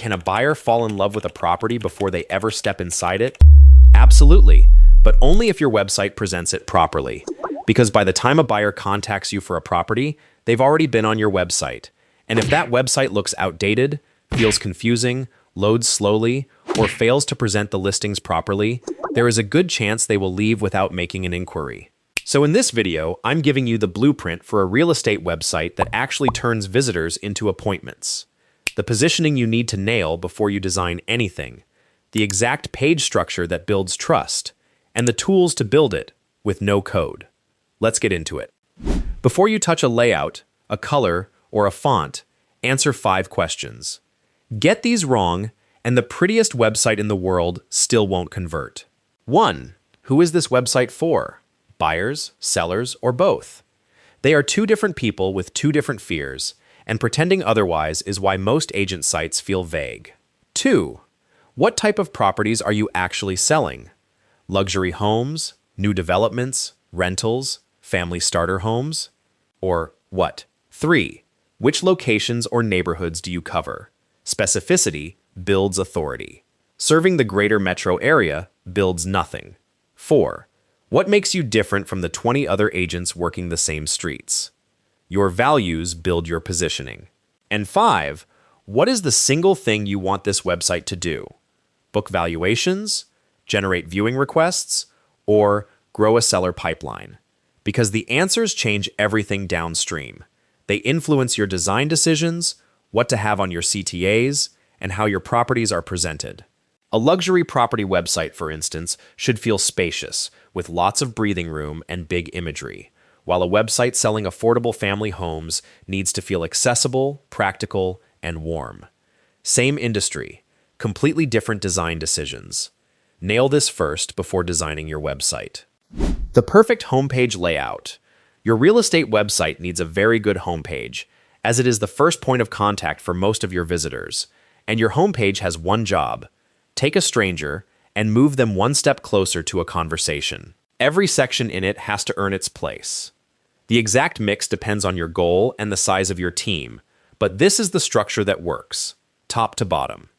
Can a buyer fall in love with a property before they ever step inside it? Absolutely, but only if your website presents it properly. Because by the time a buyer contacts you for a property, they've already been on your website. And if that website looks outdated, feels confusing, loads slowly, or fails to present the listings properly, there is a good chance they will leave without making an inquiry. So in this video, I'm giving you the blueprint for a real estate website that actually turns visitors into appointments. The positioning you need to nail before you design anything, the exact page structure that builds trust, and the tools to build it with no code. Let's get into it. Before you touch a layout, a color, or a font, answer 5 questions. Get these wrong, and the prettiest website in the world still won't convert. 1. Who is this website for? Buyers, sellers, or both? They are 2 different people with 2 different fears, and pretending otherwise is why most agent sites feel vague. 2. What type of properties are you actually selling? Luxury homes, new developments, rentals, family starter homes? Or what? 3. Which locations or neighborhoods do you cover? Specificity builds authority. Serving the greater metro area builds nothing. 4. What makes you different from the 20 other agents working the same streets? Your values build your positioning. And 5. What is the single thing you want this website to do? Book valuations, generate viewing requests, or grow a seller pipeline? Because the answers change everything downstream. They influence your design decisions, what to have on your CTAs, and how your properties are presented. A luxury property website, for instance, should feel spacious, with lots of breathing room and big imagery, while a website selling affordable family homes needs to feel accessible, practical, and warm. Same industry, completely different design decisions. Nail this first before designing your website. The perfect homepage layout. Your real estate website needs a very good homepage, as it is the first point of contact for most of your visitors, and your homepage has one job: take a stranger and move them one step closer to a conversation. Every section in it has to earn its place. The exact mix depends on your goal and the size of your team, but this is the structure that works, top to bottom.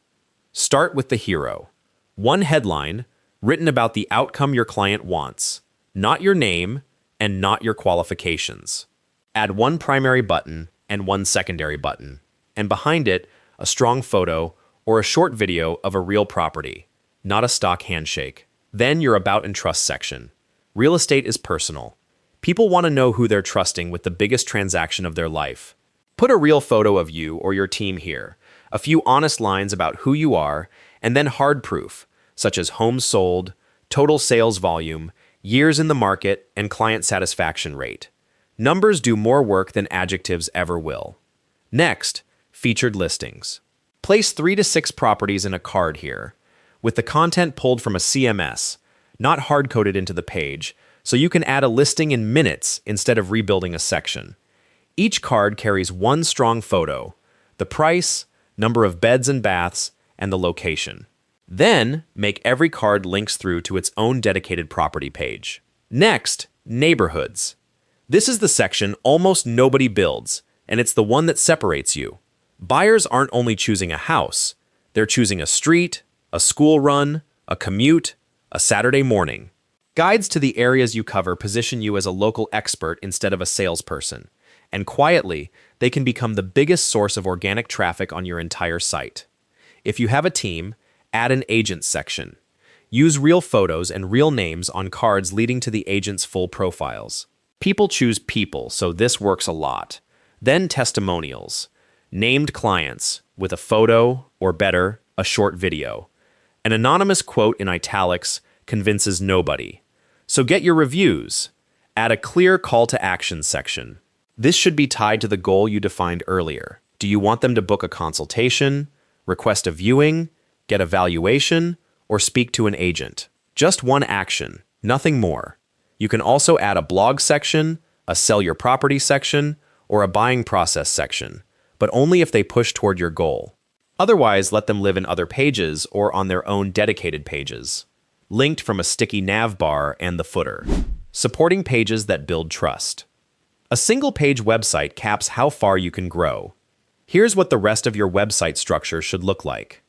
Start with the hero. One headline, written about the outcome your client wants, not your name and not your qualifications. Add one primary button and one secondary button, and behind it, a strong photo or a short video of a real property, not a stock handshake. Then your About and Trust section. Real estate is personal. People want to know who they're trusting with the biggest transaction of their life. Put a real photo of you or your team here, a few honest lines about who you are, and then hard proof, such as homes sold, total sales volume, years in the market, and client satisfaction rate. Numbers do more work than adjectives ever will. Next, featured listings. Place 3 to 6 properties in a card here, with the content pulled from a CMS, not hard-coded into the page, so you can add a listing in minutes instead of rebuilding a section. Each card carries one strong photo, the price, number of beds and baths, and the location. Then, make every card links through to its own dedicated property page. Next, neighborhoods. This is the section almost nobody builds, and it's the one that separates you. Buyers aren't only choosing a house, they're choosing a street, a school run, a commute, a Saturday morning. Guides to the areas you cover position you as a local expert instead of a salesperson, and quietly, they can become the biggest source of organic traffic on your entire site. If you have a team, add an agent section. Use real photos and real names on cards leading to the agent's full profiles. People choose people, so this works a lot. Then testimonials. Named clients, with a photo, or better, a short video. An anonymous quote in italics convinces nobody. So get your reviews. Add a clear call to action section. This should be tied to the goal you defined earlier. Do you want them to book a consultation, request a viewing, get a valuation, or speak to an agent? Just one action, nothing more. You can also add a blog section, a sell your property section, or a buying process section, but only if they push toward your goal. Otherwise, let them live in other pages or on their own dedicated pages, linked from a sticky nav bar and the footer. Supporting pages that build trust. A single-page website caps how far you can grow. Here's what the rest of your website structure should look like.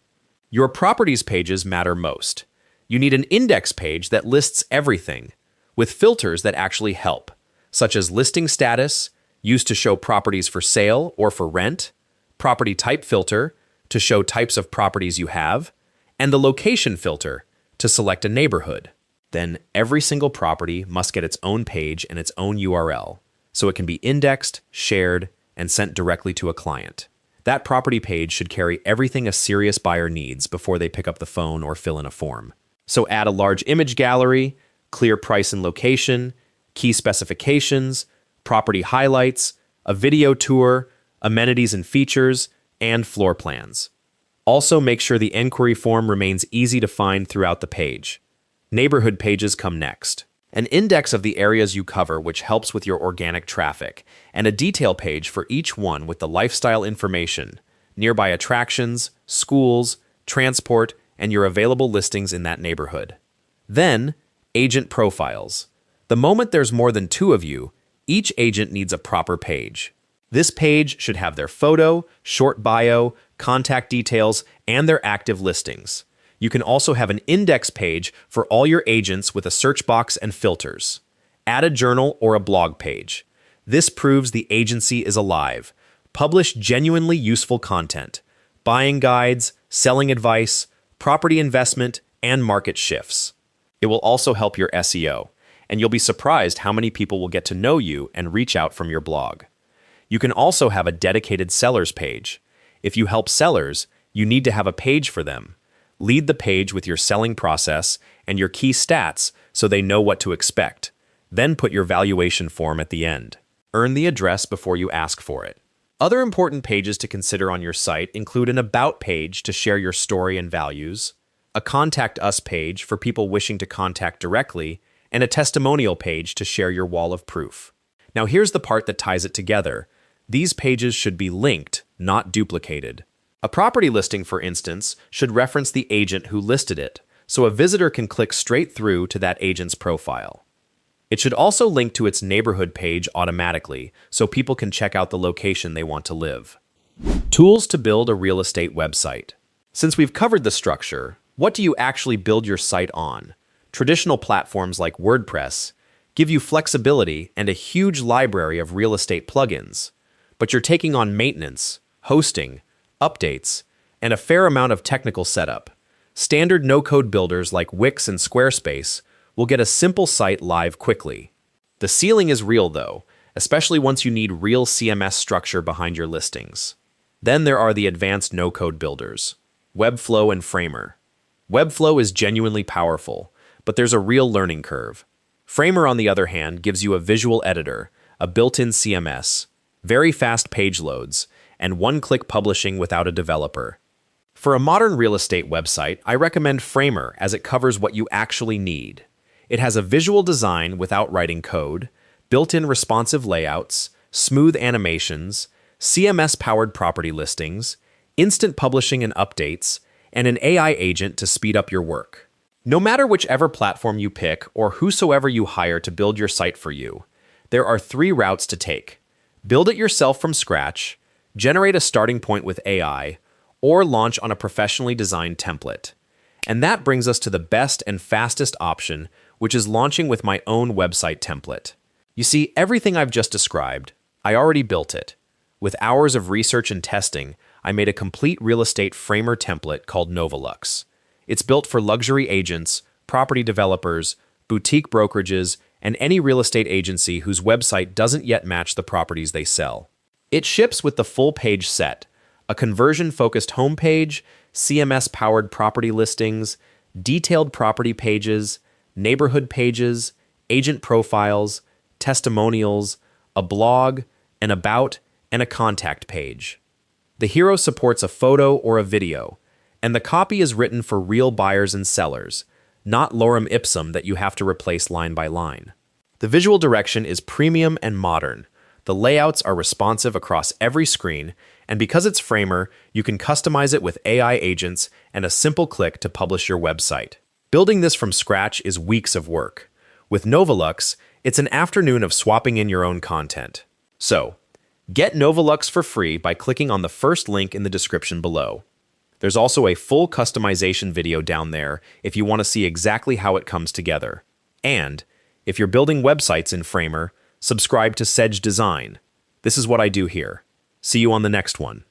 Your properties pages matter most. You need an index page that lists everything, with filters that actually help, such as listing status, used to show properties for sale or for rent, property type filter, to show types of properties you have, and the location filter, to select a neighborhood. Then every single property must get its own page and its own URL, so it can be indexed, shared, and sent directly to a client. That property page should carry everything a serious buyer needs before they pick up the phone or fill in a form. So add a large image gallery, clear price and location, key specifications, property highlights, a video tour, amenities and features, and floor plans. Also make sure the inquiry form remains easy to find throughout the page. Neighborhood pages come next. An index of the areas you cover, which helps with your organic traffic, and a detail page for each one with the lifestyle information, nearby attractions, schools, transport, and your available listings in that neighborhood. Then, agent profiles. The moment there's more than 2 of you, each agent needs a proper page. This page should have their photo, short bio, contact details, and their active listings. You can also have an index page for all your agents with a search box and filters. Add a journal or a blog page. This proves the agency is alive. Publish genuinely useful content, buying guides, selling advice, property investment, and market shifts. It will also help your SEO, and you'll be surprised how many people will get to know you and reach out from your blog. You can also have a dedicated sellers page. If you help sellers, you need to have a page for them. Lead the page with your selling process and your key stats so they know what to expect. Then put your valuation form at the end. Earn the address before you ask for it. Other important pages to consider on your site include an About page to share your story and values, a Contact Us page for people wishing to contact directly, and a testimonial page to share your wall of proof. Now here's the part that ties it together. These pages should be linked, not duplicated. A property listing, for instance, should reference the agent who listed it, so a visitor can click straight through to that agent's profile. It should also link to its neighborhood page automatically, so people can check out the location they want to live. Tools to build a real estate website. Since we've covered the structure, what do you actually build your site on? Traditional platforms like WordPress give you flexibility and a huge library of real estate plugins, but you're taking on maintenance, hosting, updates, and a fair amount of technical setup. Standard no-code builders like Wix and Squarespace will get a simple site live quickly. The ceiling is real though, especially once you need real CMS structure behind your listings. Then there are the advanced no-code builders, Webflow and Framer. Webflow is genuinely powerful, but there's a real learning curve. Framer, on the other hand, gives you a visual editor, a built-in CMS, very fast page loads, and one-click publishing without a developer. For a modern real estate website, I recommend Framer as it covers what you actually need. It has a visual design without writing code, built-in responsive layouts, smooth animations, CMS-powered property listings, instant publishing and updates, and an AI agent to speed up your work. No matter whichever platform you pick or whosoever you hire to build your site for you, there are 3 routes to take. Build it yourself from scratch, generate a starting point with AI, or launch on a professionally designed template. And that brings us to the best and fastest option, which is launching with my own website template. You see, everything I've just described, I already built it. With hours of research and testing, I made a complete real estate Framer template called Novalux. It's built for luxury agents, property developers, boutique brokerages, and any real estate agency whose website doesn't yet match the properties they sell. It ships with the full page set, a conversion-focused homepage, CMS-powered property listings, detailed property pages, neighborhood pages, agent profiles, testimonials, a blog, an about, and a contact page. The hero supports a photo or a video, and the copy is written for real buyers and sellers, not lorem ipsum that you have to replace line by line. The visual direction is premium and modern. The layouts are responsive across every screen, and because it's Framer, you can customize it with AI agents and a simple click to publish your website. Building this from scratch is weeks of work. With Novalux, it's an afternoon of swapping in your own content. So, Get Novalux for free by clicking on the first link in the description below. There's also a full customization video down there if you want to see exactly how it comes together. And if you're building websites in Framer, subscribe to Sedge Design. This is what I do here. See you on the next one.